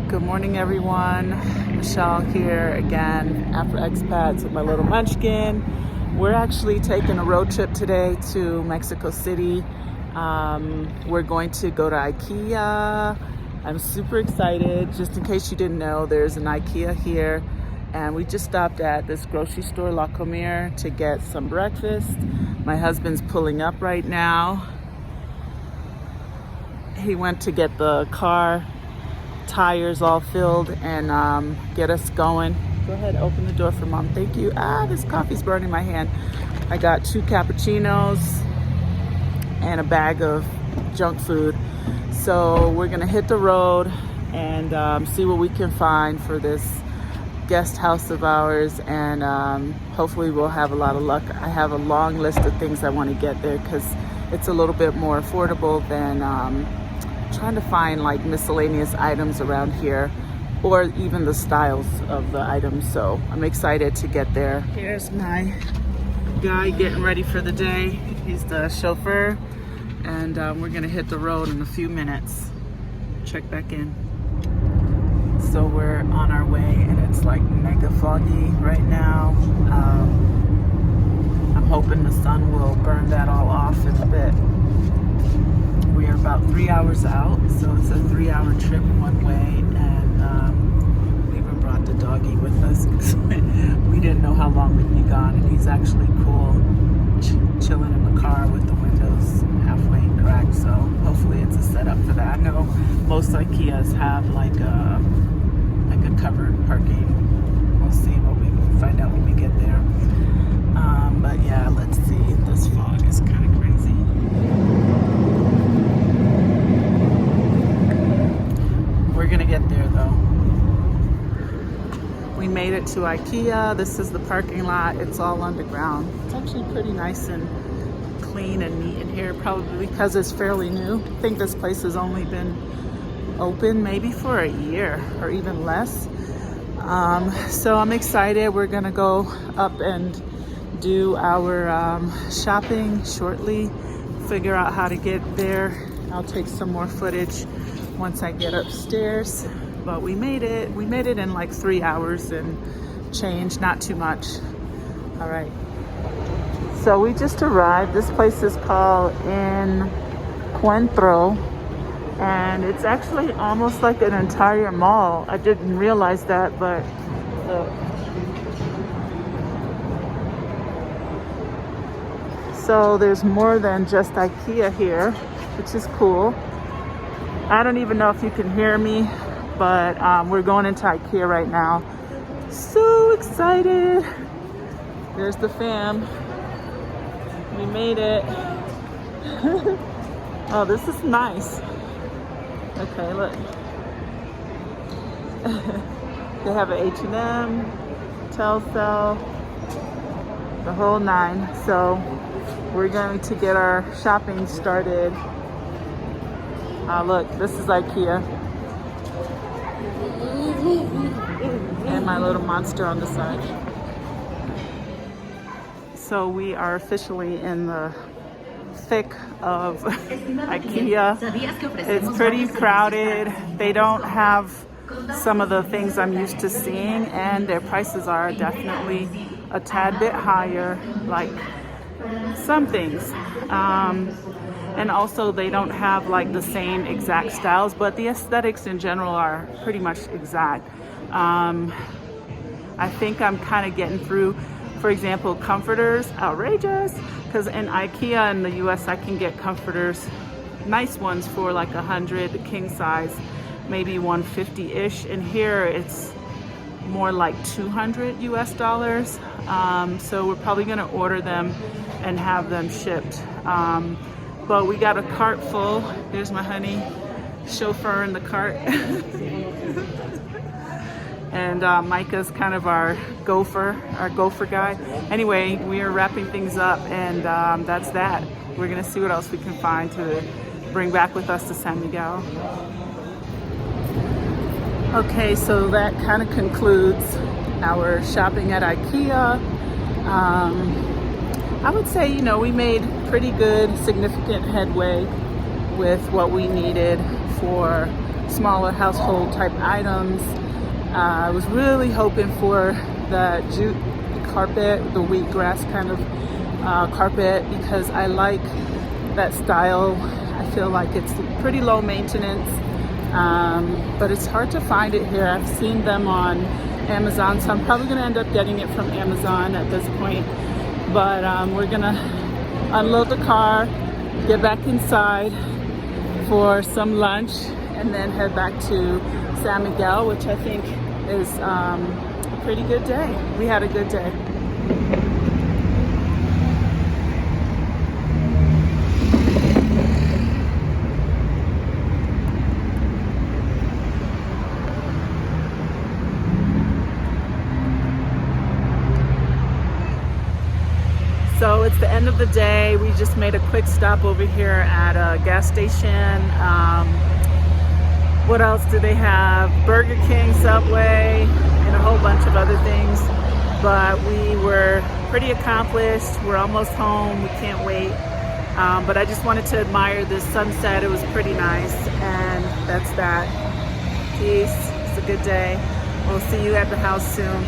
Good morning, everyone. Michelle here again after expats with my little munchkin. We're actually taking a road trip today to Mexico City. We're going to go to IKEA. I'm super excited. Just in case you didn't know, there's an IKEA here. And we just stopped at this grocery store, La Comer, to get some breakfast. My husband's pulling up right now. He went to get the car tires all filled and get us going. Go ahead, open the door for mom. Thank you. This coffee's burning my hand. I got 2 cappuccinos and a bag of junk food. So we're gonna hit the road and see what we can find for this guest house of ours, and hopefully we'll have a lot of luck. I have a long list of things I want to get there because it's a little bit more affordable than trying to find like miscellaneous items around here, or even the styles of the items. So I'm excited to get there. Here's my guy getting ready for the day. He's the chauffeur, and we're gonna hit the road in a few minutes. Check back in. So we're on our way, and it's like mega foggy right now. I'm hoping the sun will burn that all off in a bit. We are about 3 hours out, so it's a 3-hour trip one way, and we even brought the doggy with us because we didn't know how long we'd be gone, and he's actually cool chilling in the car with the windows halfway cracked, so hopefully it's a setup for that. I know most IKEAs have like a covered parking. We'll see what we can find out when we get there. But yeah, let's see. This fog is kind of crazy. We're gonna get there though. We made it to IKEA. This is the parking lot. It's all underground. It's actually pretty nice and clean and neat in here, probably because it's fairly new. I think this place has only been open maybe for a year or even less. So I'm excited. We're gonna go up and do our shopping shortly, figure out how to get there. I'll take some more footage once I get upstairs, but we made it. We made it in like 3 hours and change, not too much. All right. So we just arrived. This place is called Encuentro, and it's actually almost like an entire mall. I didn't realize that, but so there's more than just IKEA here, which is cool. I don't even know if you can hear me, but we're going into IKEA right now. So excited. There's the fam. We made it. Oh, this is nice. Okay, look. They have an H&M, Telcel, the whole 9. So we're going to get our shopping started. Look, this is IKEA. And my little monster on the side. So we are officially in the thick of IKEA. It's pretty crowded. They don't have some of the things I'm used to seeing, and their prices are definitely a tad bit higher, like some things. And also they don't have like the same exact styles, but the aesthetics in general are pretty much exact. I think I'm kind of getting through. For example, comforters, outrageous, because in IKEA in the US I can get comforters, nice ones for like 100, king size, maybe 150-ish, and here it's more like 200 US dollars. So we're probably gonna order them and have them shipped. But we got a cart full. There's my honey, chauffeur in the cart. And Micah's kind of our gopher guy. Anyway, we are wrapping things up, and that's that. We're gonna see what else we can find to bring back with us to San Miguel. Okay, so that kind of concludes our shopping at IKEA. I would say, you know, we made pretty good, significant headway with what we needed for smaller household type items. I was really hoping for the jute carpet, the wheatgrass kind of carpet, because I like that style. I feel like it's pretty low maintenance, but it's hard to find it here. I've seen them on Amazon, so I'm probably going to end up getting it from Amazon at this point. But we're going to unload the car, get back inside for some lunch, and then head back to San Miguel, which I think is a pretty good day. We had a good day. So it's the end of the day. We just made a quick stop over here at a gas station. What else do they have? Burger King, Subway, and a whole bunch of other things. But we were pretty accomplished. We're almost home. We can't wait. But I just wanted to admire this sunset. It was pretty nice. And that's that. Peace. It's a good day. We'll see you at the house soon.